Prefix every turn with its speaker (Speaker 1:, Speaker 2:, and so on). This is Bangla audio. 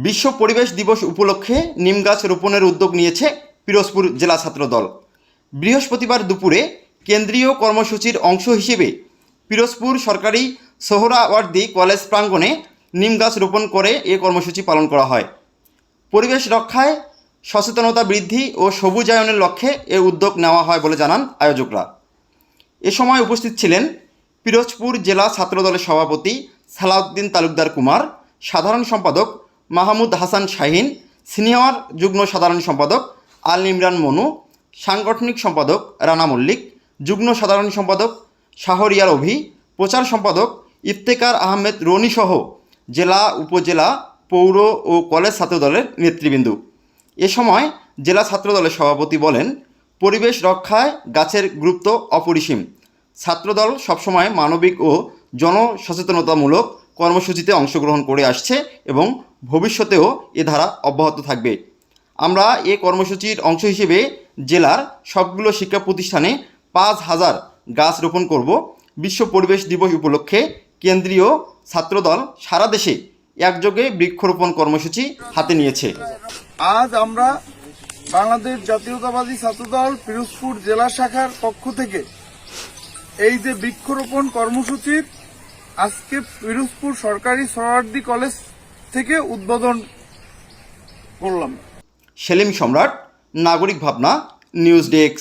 Speaker 1: বিশ্ব পরিবেশ দিবস উপলক্ষে নিম গাছ রোপণের উদ্যোগ নিয়েছে পিরোজপুর জেলা ছাত্রদল। বৃহস্পতিবার দুপুরে কেন্দ্রীয় কর্মসূচির অংশ হিসেবে পিরোজপুর সরকারি সোহরাওয়ার্দী কলেজ প্রাঙ্গণে নিম গাছ রোপণ করে এ কর্মসূচি পালন করা হয়। পরিবেশ রক্ষায় সচেতনতা বৃদ্ধি ও সবুজায়নের লক্ষ্যে এ উদ্যোগ নেওয়া হয় বলে জানান আয়োজকরা। এ সময় উপস্থিত ছিলেন পিরোজপুর জেলা ছাত্রদলের সভাপতি সালাউদ্দিন তালুকদার কুমার, সাধারণ সম্পাদক মাহমুদ হাসান শাহিন, সিনিয়র যুগ্ম সাধারণ সম্পাদক আল ইমরান মনু, সাংগঠনিক সম্পাদক রানা মল্লিক, যুগ্ম সাধারণ সম্পাদক শাহরিয়ার অভি, প্রচার সম্পাদক ইফতেকার আহমেদ রনি সহ জেলা, উপজেলা, পৌর ও কলেজ ছাত্রদলের নেতৃবৃন্দ। এ সময় জেলা ছাত্রদলের সভাপতি বলেন, পরিবেশ রক্ষায় গাছের গুরুত্ব অপরিসীম। ছাত্রদল সবসময় মানবিক ও জনসচেতনতামূলক কর্মসূচিতে অংশগ্রহণ করে আসছে এবং ভবিষ্যতেও এ ধারা অব্যাহত থাকবে। আমরা এ কর্মসূচির অংশ হিসেবে জেলার সবগুলো শিক্ষা প্রতিষ্ঠানে 5,000 গাছ রোপণ করব। বিশ্ব পরিবেশ দিবস উপলক্ষে কেন্দ্রীয় ছাত্রদল সারা দেশে একযোগে বৃক্ষরোপণ কর্মসূচি হাতে নিয়েছে।
Speaker 2: আজ আমরা বাংলাদেশ জাতীয়তাবাদী ছাত্রদল পিরোজপুর জেলা শাখার পক্ষ থেকে এই যে বৃক্ষরোপণ কর্মসূচির আজকে পিরোজপুর সরকারি সোহরাওয়ার্দী কলেজ থেকে উদ্বোধন করলাম।
Speaker 1: সেলিম সম্রাট, নাগরিক ভাবনা, নিউজ ডেস্ক।